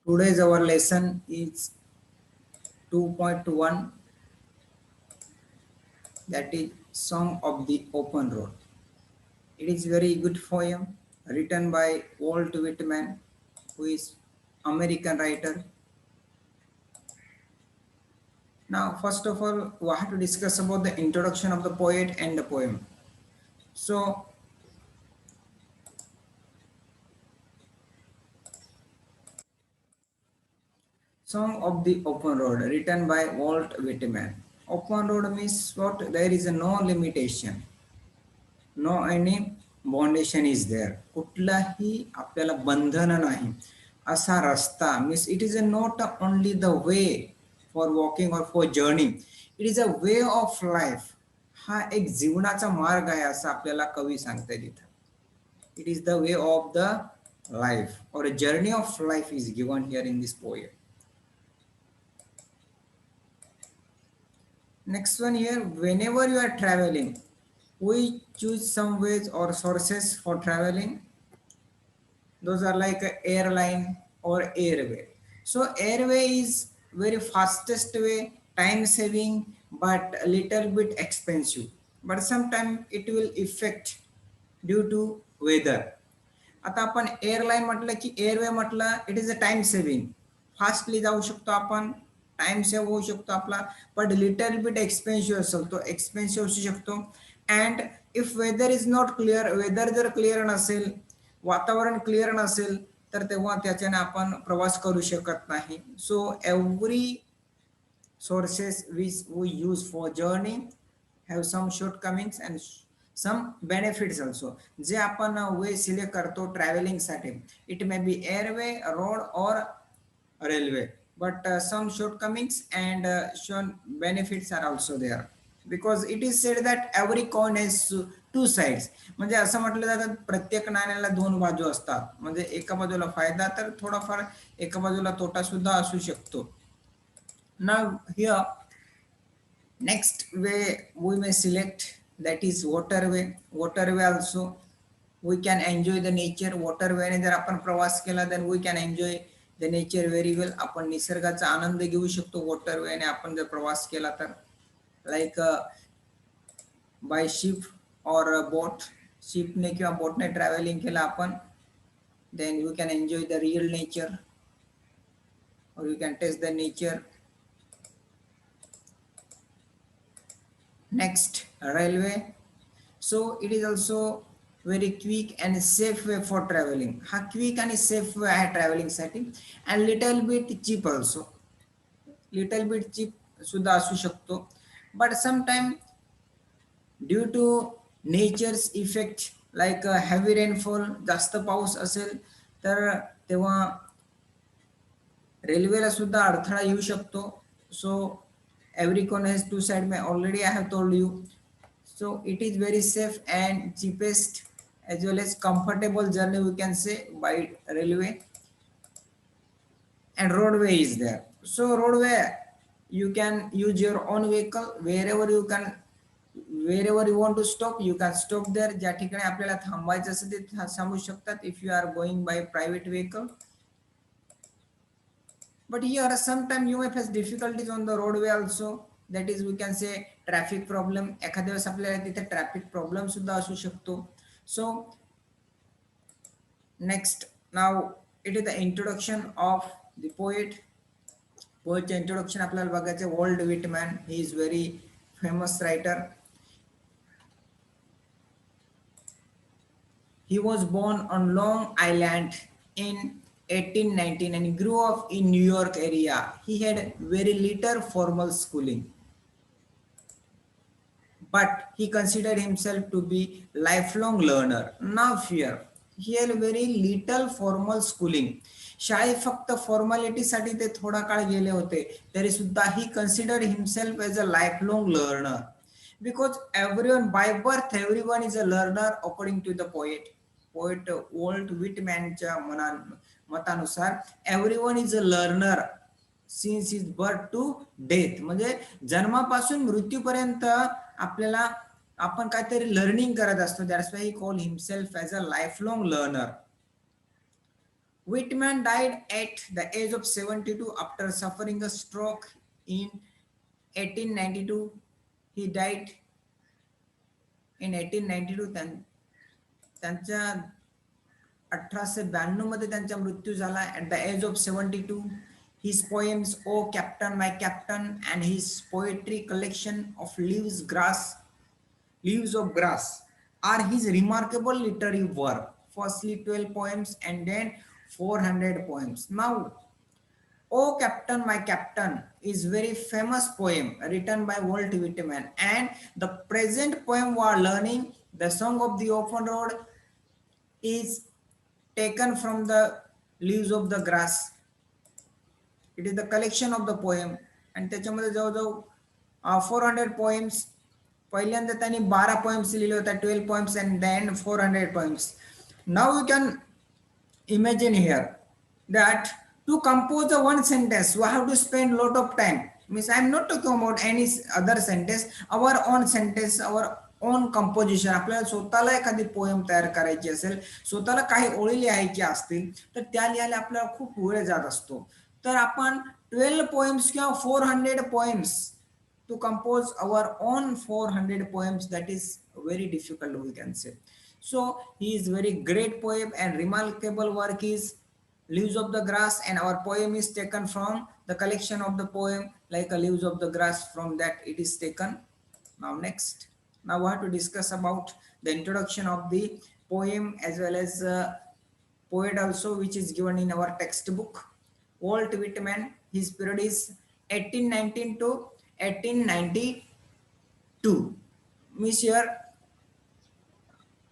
Today's our lesson is 2.1, that is Song of the Open Road. It is very good poem written by Walt Whitman, who is American writer. Now, first of all, we have to discuss about the introduction of the poet and the poem. So, Song of the Open Road, written by Walt Whitman. Open road means what? There is no limitation. No any boundation is there, कुठलाही आपल्याला बंधन नाही असा रस्ता means it is a not only the way for walking or for journey, it is a way of life. हा एक जीवनाचा मार्ग आहे असं आपल्याला कवी सांगता तिथं. It is the way of the life or a journey of life is given here in this poem. Next one here, whenever you are traveling, we choose some ways or sources for traveling. Those are like a airline or airway. So airway is very fastest way, time saving, but a little bit expensive. But sometimes it will affect due to weather. आता आपण airline म्हटलं की airway म्हटलं, it is a time saving. Fastly जाऊ शकतो आपण, time save होऊ शकतो आपला, बट लिटल बिट एक्सपेन्सिव्ह असेल तो एक्सपेन्सिव्ह असू शकतो. And if weather is not clear, weather जर क्लिअर नसेल, वातावरण क्लिअर नसेल, तर तेव्हा त्याच्याने आपण प्रवास करू शकत नाही. So every sources which we use for journey have some shortcomings and some benefits also. जे आपण वे सिलेक्ट करतो ट्रॅव्हलिंग साठी, it may be airway, road और railway, but some shortcomings and some benefits are also there, because it is said that every coin has two sides. म्हणजे असं म्हटलं जातं प्रत्येक नाण्याला दोन बाजू असतात. म्हणजे एका बाजूला फायदा तर थोडाफार एका बाजूला तोटा सुद्धा असू शकतो. Now here, next way we may select, that is waterway. Waterway also we can enjoy the nature. Waterway ने जर आपण प्रवास केला, then we can enjoy the nature very well. आपण निसर्गाचा आनंद घेऊ शकतो waterway ने आपण जर प्रवास केला तर, like by ship or boat. Ship ने किंवा boat ने traveling केला आपण, then we can enjoy the real nature, or you can taste the nature. Next, railway. So it is also very quick and safe way for traveling. हा quick and safe way आहे traveling साठी, and little bit cheap also. Little bit cheap सुद्धा असू शकतो. But sometimes due to nature's effect, like heavy rainfall, जास्त पाऊस असेल तर तेव्हा रेल्वेला सुद्धा अडथळा येऊ शकतो. So every coin has two sides. Already I have told you. So it is very safe and cheapest as well as comfortable journey we can say by railway. And roadway is there. So roadway, you can use your own vehicle wherever you can, wherever you want to stop you can stop there. ज्या ठिकाणी आपल्याला थांबायचं असेल ते थांबू शकतात if you are going by private vehicle. But here sometimes you may face difficulties on the roadway also, that is we can say traffic problem. एखाद्या वेळेस आपल्याला तिथे ट्रॅफिक प्रॉब्लेम सुद्धा असू शकतो. So next, now it is the introduction of the poet. Poetचे introduction आपल्याला बघायचे. Walt Whitman, he is very famous writer. He was born on Long Island in 1819 and grew up in New York area. He had very little formal schooling, but he considered himself to be lifelong learner. Now fear, he had very little formal schooling. शाळेत फक्त formality साठी ते थोडा काळ गेले होते, तरी सुद्धा he considered himself as a lifelong learner, because everyone by birth everyone is a learner according to the poet. Walt Whitmanच्या मतानुसार everyone is a learner since is birth to death. म्हणजे जन्मापासून मृत्यूपर्यंत आपल्याला आपण काहीतरी लर्निंग करत असतो. That's why he call himself as a life long learner. Whitman died at the age of 72 after suffering a stroke in 1892. He died in 1892. त्यांच्या 1892 मध्ये त्यांचा मृत्यू झाला at the age of 72. His poems "O Captain, My Captain" and his poetry collection of Leaves of Grass are his remarkable literary work. Firstly 12 poems and then 400 poems. Now, "O Captain, My Captain" is very famous poem written by Walt Whitman, and the present poem we are learning, The Song of the Open Road, is taken from the Leaves of the Grass. It is the collection of the poem, and त्याच्यामध्ये जवळजवळ 400 poems. पहिल्यांदा त्यांनी 12 poems लिहिले होते, 12 poems and then 400 poems. Now you can imagine here that to compose a one sentence we have to spend lot of time. Means I am not talking about any other sentence, our own sentence, our own composition. आपल्याला स्वतःला एखादी poem तयार करायची असेल, स्वतःला काही ओळी लिहायच्या असतील तर त्या लिहायला आपल्याला खूप वेळ जात असतो. तर आपण 12 poems किंवा 400 poems to compose our own 400 poems, that is very difficult, we can say. So he is very great poem, and remarkable work is Leaves of the Grass, and our poem is taken from the collection of the poem like a Leaves of the Grass. From that it is taken. Now next, now we have to discuss about the introduction of the poem as well as poet also, which is given in our textbook. Walt Whitman, his period is 1819 to 1892. Means here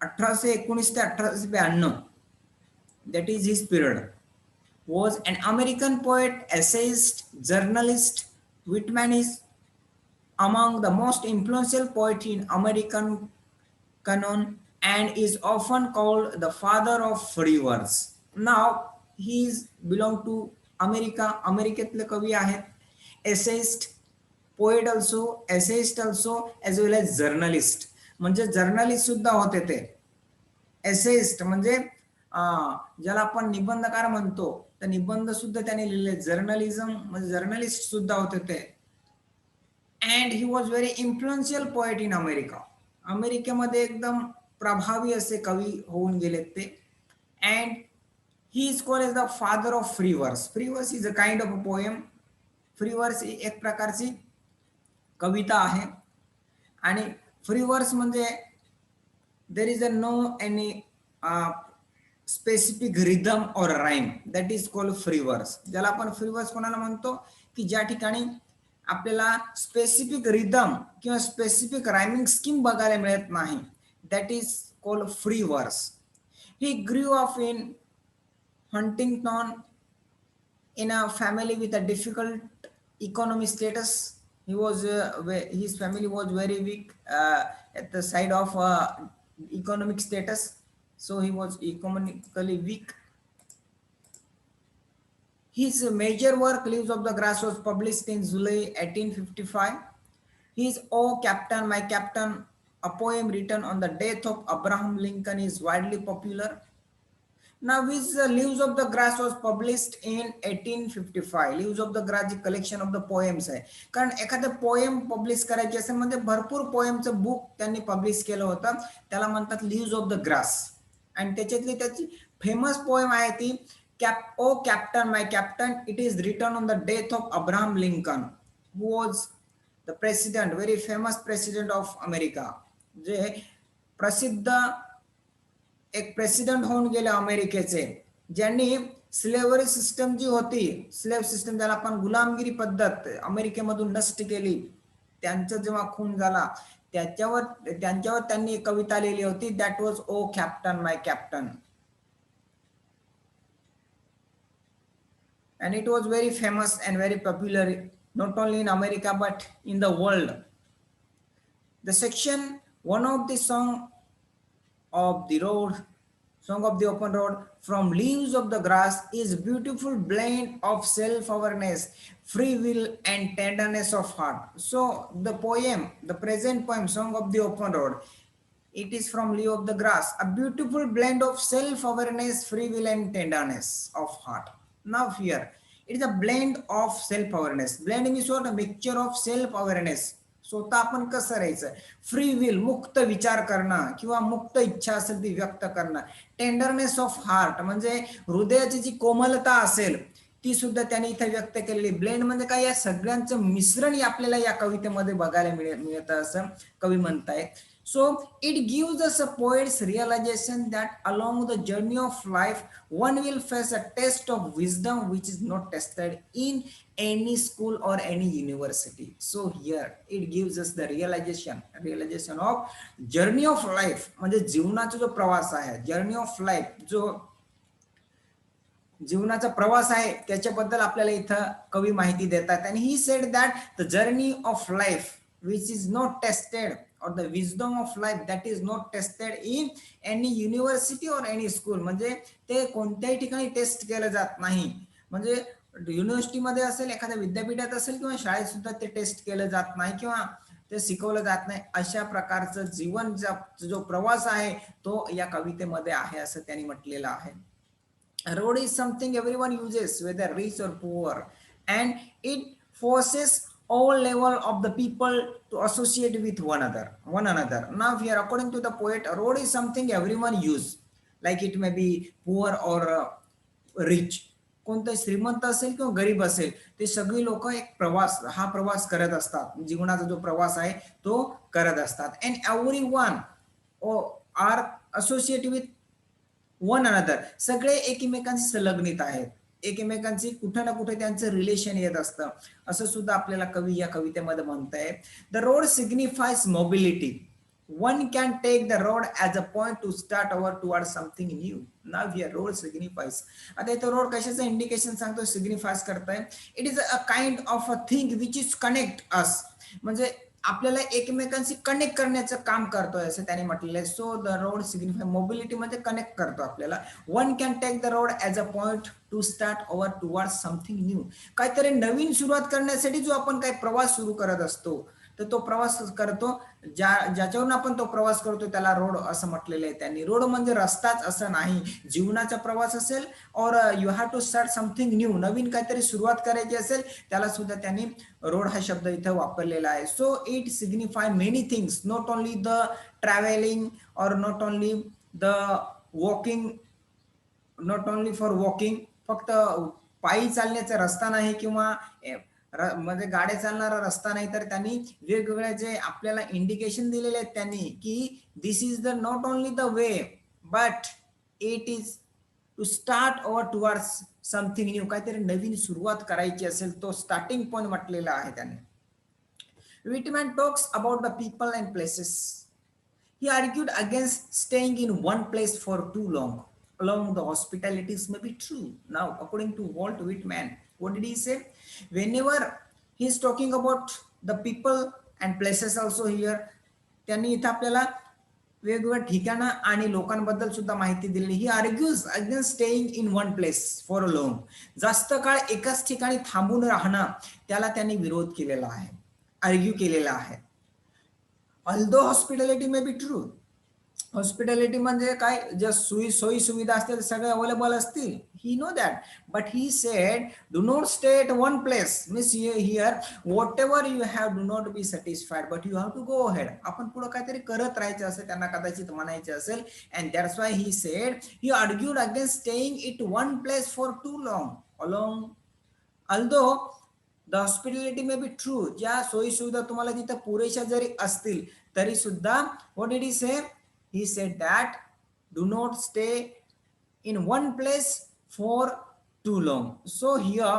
1819 ते 1892, that is his period. Was an American poet, essayist, journalist. Whitman is among the most influential poets in American canon and is often called the father of free verse. Now he is belong to America. अमेरिकेतले कवी आहेत, essayist, poet also, essayist also, as well as journalist. म्हणजे journalist सुद्धा होते ते. essayist म्हणजे ज्याला आपण निबंधकार म्हणतो, तर निबंध सुद्धा त्यांनी लिहिले. जर्नलिझम म्हणजे जर्नलिस्ट सुद्धा होते ते. and he was very influential poet in America. अमेरिकेमध्ये एकदम प्रभावी असे कवी होऊन गेलेत ते. and he is called as the father of free verse. Free verse is a kind of a poem. Free verse एक प्रकारची कविता आहे, आणि फ्री वर्स म्हणजे there is a no any specific rhythm or rhyme, that is called free verse. ज्याला आपण free verse कोणाला म्हणतो की ज्या ठिकाणी आपल्याला स्पेसिफिक रिदम किंवा स्पेसिफिक रायमिंग स्कीम बघायला मिळत नाही, that is called free verse. He grew up in Huntington in a family with a difficult economic status. He was his family was very weak at the side of economic status, so he was economically weak. His major work, Leaves of the Grass, was published in July 1855. His "O Captain, My Captain," a poem written on the death of Abraham Lincoln, is widely popular. Now his Leaves of the Grass was published in 1855. Leaves of the Grass he collection of the poems आहे. कारण एखादं poem publish करायची असेल म्हणजे भरपूर पोएमचं book त्यांनी publish केलं होतं, त्याला म्हणतात Leaves of the Grass. आणि त्याच्यातली त्याची फेमस पोएम आहे ती "O Captain, My Captain." It is written on the death of Abraham Lincoln, who was the president, very famous president of America. जे प्रसिद्ध एक प्रेसिडेंट होऊन गेले अमेरिकेचे, ज्यांनी स्लेव्हरी सिस्टम जी होती, स्लेव्ह सिस्टम ज्याला आपण गुलामगिरी पद्धत अमेरिकेमधून नष्ट केली, त्यांचा जेव्हा खून झाला त्यांच्यावर त्यांनी कविता लिहिली होती, that was "O captain, my captain." and it was very famous and very popular not only in America but in the world. The section one of the song of the open road from Leaves of the Grass is beautiful blend of self-awareness, free will and tenderness of heart. So the poem, the present poem, Song of the Open Road, It is from Leo of the Grass. A beautiful blend of self-awareness, free will, and tenderness of heart. Now here, it is a blend of self-awareness. Blend means what? A mixture of self-awareness. स्वतः आपण कसं राहायचं, free will, मुक्त विचार करणं किंवा मुक्त इच्छा असेल ती व्यक्त करणं, टेंडरनेस ऑफ हार्ट म्हणजे हृदयाची जी कोमलता असेल ती सुद्धा त्यांनी इथे व्यक्त केलेली. ब्लेंड म्हणजे काय, या सगळ्यांचं मिश्रण आपल्याला या कवितेमध्ये बघायला मिळतं असं कवी म्हणतायत. So it gives us a poet's realization that along the journey of life, one will face a test of wisdom which is not tested in any school or any university. So here it gives us the realization of journey of life, म्हणजे जीवनाचा जो प्रवास आहे, journey of life, जो जीवनाचा प्रवास आहे त्याच्याबद्दल आपल्याला इथं कवी माहिती देतात. आणि he said that the journey of life which is not tested or the wisdom of life that is not tested in any university or any school, म्हणजे ते कोणत्याही ठिकाणी टेस्ट केलं जात नाही. म्हणजे युनिव्हर्सिटीमध्ये असेल, एखाद्या विद्यापीठात असेल किंवा शाळेत सुद्धा ते टेस्ट केलं जात नाही किंवा ते शिकवलं जात नाही. अशा प्रकारचं जीवनचा जो प्रवास आहे तो या कवितेमध्ये आहे असं त्यांनी म्हटलेलं आहे. Road is something everyone uses, whether rich or poor, and it forces all level of the people to associate with one another. Now here, according to the poet, road is something everyone use, like it may be poor or rich. कोणतं श्रीमंत असेल किंवा गरीब असेल, ते सगळी लोक एक प्रवास, हा प्रवास करत असतात, जीवनाचा जो प्रवास आहे तो करत असतात. And everyone are associate with one another, सगळे एकमेकांशी संलग्नित आहेत, एकमेकांची कुठे ना कुठे त्यांचं रिलेशन येत असतं असं सुद्धा आपल्याला कवी या कवितेमध्ये म्हणताय. The road signifies mobility, one can take the road as a point to start our toward something new. Now here road signifies. आता इथं रोड कशाचं इंडिकेशन सांगतो, सिग्निफाईज करताय. It is a kind of a thing which is connect us, म्हणजे आपल्याला एकमेकांशी connect करण्याचं काम करतोय असं त्यांनी म्हटलेलं आहे. So the road signify mobility मध्ये कनेक्ट करतो आपल्याला. One can take the road as a point to start over toward something new, काहीतरी नवीन सुरुवात करण्यासाठी जो आपण काही प्रवास सुरू करत असतो तर तो प्रवास करतो, ज्याच्यावरून आपण तो प्रवास करतो त्याला रोड असं म्हटलेलं आहे त्यांनी. रोड म्हणजे रस्ताच असं नाही, जीवनाचा प्रवास असेल or you have to start something new, नवीन काहीतरी सुरुवात करायची असेल त्याला सुद्धा त्यांनी रोड हा शब्द इथं वापरलेला आहे. So it signify many things, not only the travelling or not only the walking, not only for walking, फक्त पायी चालण्याचा रस्ता नाही किंवा म्हणजे गाड्या चालणारा रस्ता नाही, तर त्यांनी वेगवेगळे जे आपल्याला इंडिकेशन दिलेले आहेत त्यांनी की this is the not only the way but it is to start over towards something new, काहीतरी नवीन सुरुवात करायची असेल तो स्टार्टिंग पॉइंट म्हटलेला आहे त्यांनी. Whitman talks about the people and places. He argued against staying in one place for too long. Along the hospitalities may be true. Now, according to Walt Whitman, what did he say? Whenever he is talking about the people and places also here, त्यांनी इथं आपल्याला वेगवेगळ्या ठिकाणं आणि लोकांबद्दल सुद्धा माहिती दिलेली. He argues against staying in one place for a long, जास्त काळ एकाच ठिकाणी थांबून राहणं त्याला त्यांनी विरोध केलेला आहे, आर्ग्यू केलेला आहे. Although hospitality may be true, hospitality म्हणजे काय, ज्या सोयी सुविधा असतील सगळे अवेलेबल असतील, he know that, but he said do not stay at one place, means here whatever you have do not be satisfied but you have to go ahead. आपण पुढे काहीतरी करत राहायचं असेल त्यांना कदाचित म्हणायचे असेल. And that's why he said he argued against staying it one place for too long along. Although the hospitality may be true, ज्या सोयी सुविधा तुम्हाला तिथं पुरेशा जरी असतील तरी सुद्धा व्हॉट डिड ही से, he said that do not stay in one place for too long. So here